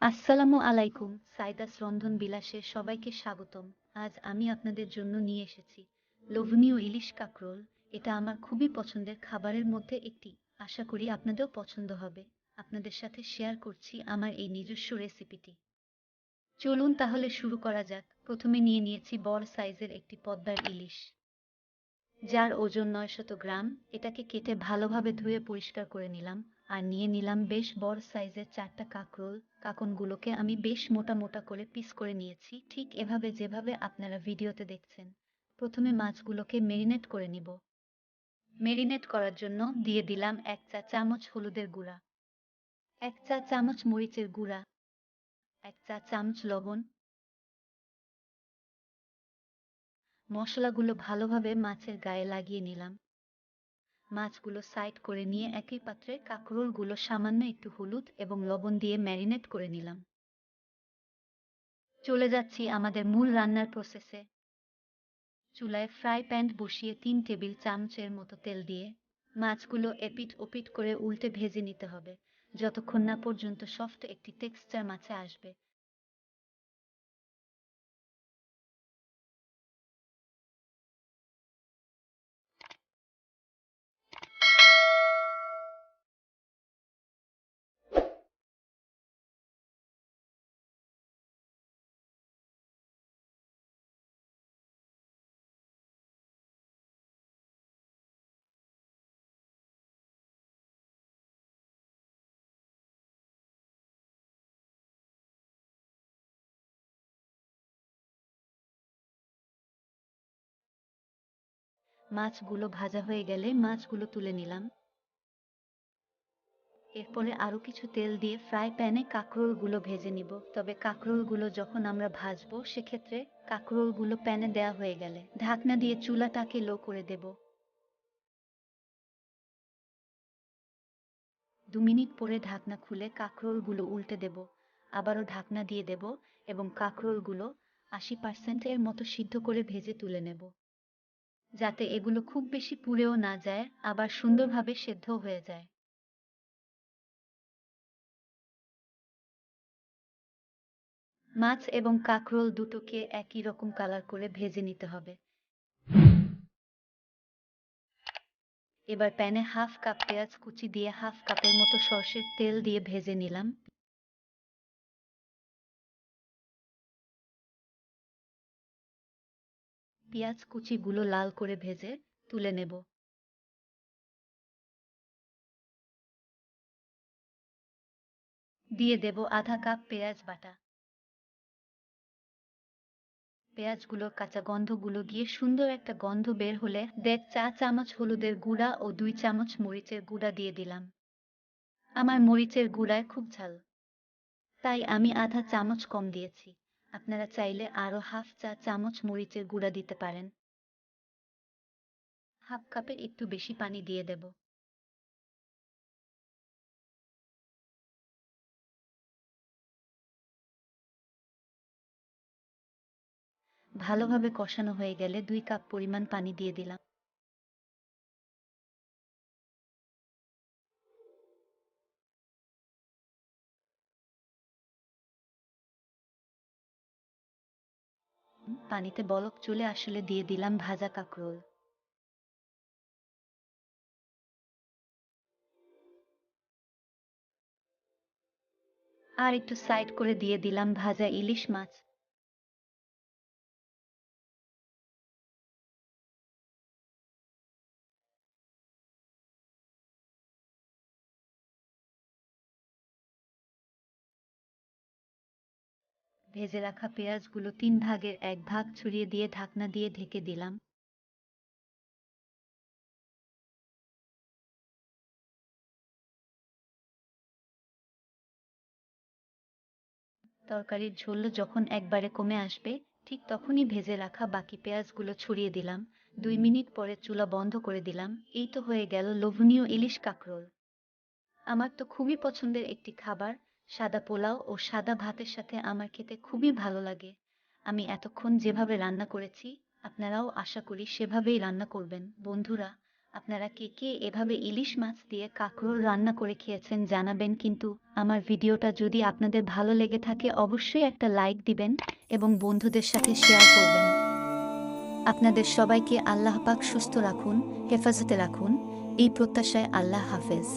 আসসালামু আলাইকুম। সাইদাস রন্ধন বিলাসে সবাইকে স্বাগতম। আজ আমি আপনাদের জন্য নিয়ে এসেছি লোভনীয় ইলিশ কাকরোল। এটা আমার খুবই পছন্দের খাবারের মধ্যে একটি। আশা করি আপনাদেরও পছন্দ হবে। আপনাদের সাথে শেয়ার করছি আমার এই নিজস্ব রেসিপিটি। চলুন তাহলে শুরু করা যাক। প্রথমে নিয়ে নিয়েছি বড় সাইজের একটি পদ্মার ইলিশ, যার ওজন 900 গ্রাম। এটাকে কেটে ভালোভাবে ধুয়ে পরিষ্কার করে নিলাম। আর নিয়ে নিলাম বেশ বড় সাইজের 4টা কাকরোল। কাকনগুলোকে আমি বেশ মোটা মোটা করে পিস করে নিয়েছি, ঠিক এভাবে যেভাবে আপনারা ভিডিওতে দেখছেন। প্রথমে মাছগুলোকে মেরিনেট করে নিব। মেরিনেট করার জন্য দিয়ে দিলাম 1 চা চামচ হলুদের গুঁড়া, 1 চা চামচ মরিচের গুঁড়া, 1 চা চামচ লবণ। মশলাগুলো ভালোভাবে মাছের গায়ে লাগিয়ে নিলাম। মাছগুলো সাইড করে নিয়ে একই পাত্রে কাঁকরোলগুলো সামান্য একটু হলুদ এবং লবণ দিয়ে ম্যারিনেট করে নিলাম। চলে যাচ্ছি আমাদের মূল রান্নার প্রসেসে। চুলায় ফ্রাই প্যান বসিয়ে 3 টেবিল চামচের মতো তেল দিয়ে মাছগুলো এপিট ওপিট করে উল্টে ভেজে নিতে হবে, যতক্ষণ না পর্যন্ত সফট একটি টেক্সচার মাছে আসবে। মাছগুলো ভাজা হয়ে গেলে মাছগুলো তুলে নিলাম। এরপরে আরো কিছু তেল দিয়ে ফ্রাই প্যানে কাঁকরোলগুলো ভেজে নিব। তবে কাঁকরোলগুলো যখন আমরা ভাজবো সেক্ষেত্রে কাঁকরোলগুলো প্যানে দেয়া হয়ে গেলে ঢাকনা দিয়ে চুলাটাকে লো করে দেব। 2 মিনিট পরে ঢাকনা খুলে কাঁকরোলগুলো উল্টে দেব। আবারও ঢাকনা দিয়ে দেব এবং কাঁকরোলগুলো 80% এর মতো সিদ্ধ করে ভেজে তুলে নেব, যাতে এগুলো খুব বেশি পুড়েও না যায়, আবার সুন্দরভাবে সেদ্ধ হয়ে যায়। মাছ এবং কাঁকরোল দুটোকে একই রকম কালার করে ভেজে নিতে হবে। এবার প্যানে হাফ কাপ পেঁয়াজ কুচি দিয়ে হাফ কাপের মতো সরষের তেল দিয়ে ভেজে নিলাম। পেঁয়াজ কুচিগুলো লাল করে ভেজে তুলে নেব। দিয়ে দেব আধা কাপ পেঁয়াজ বাটা। পেঁয়াজগুলোর কাঁচা গন্ধগুলো গিয়ে সুন্দর একটা গন্ধ বের হলে 1.5 চা চামচ হলুদের গুঁড়া ও 2 চামচ মরিচের গুঁড়া দিয়ে দিলাম। আমার মরিচের গুঁড়ায় খুব ঝাল, তাই আমি আধা চামচ কম দিয়েছি। আপনারা চাইলে আরো হাফ চা চামচ মরিচের গুঁড়া দিতে পারেন। হাফ কাপের একটু বেশি পানি দিয়ে দেব। ভালোভাবে কষানো হয়ে গেলে 2 কাপ পরিমাণ পানি দিয়ে দিলাম। পানিতে বলক চলে আসলে দিয়ে দিলাম ভাজা কাঁকরোল। আর একটু সাইড করে দিয়ে দিলাম ভাজা ইলিশ মাছ। ভেজে রাখা পেঁয়াজগুলো 3 ভাগের 1 ভাগ ছড়িয়ে দিয়ে ঢাকনা দিয়ে ঢেকে দিলাম। তরকারির ঝোল যখন একবারে কমে আসবে, ঠিক তখনই ভেজে রাখা বাকি পেঁয়াজগুলো ছড়িয়ে দিলাম। 2 মিনিট পরে চুলা বন্ধ করে দিলাম। এই তো হয়ে গেল লোভনীয় ইলিশ কাঁকরোল। আমার তো খুবই পছন্দের একটি খাবার। সাদা পোলাও ও সাদা ভাতের সাথে আমার খেতে খুবই ভালো লাগে। আমি এতক্ষণ যেভাবে রান্না করেছি, আপনারাও আশা করি সেভাবেই রান্না করবেন। বন্ধুরা, আপনারা কে কে এভাবে ইলিশ মাছ দিয়ে কাঁকরোল রান্না করে খেয়েছেন জানাবেন, কিন্তু আমার ভিডিওটা যদি আপনাদের ভালো লেগে থাকে অবশ্যই একটা লাইক দিবেন এবং বন্ধুদের সাথে শেয়ার করবেন। আপনাদের সবাইকে আল্লাহ পাক সুস্থ রাখুন, হেফাজতে রাখুন, এই প্রত্যাশায় আল্লাহ হাফেজ।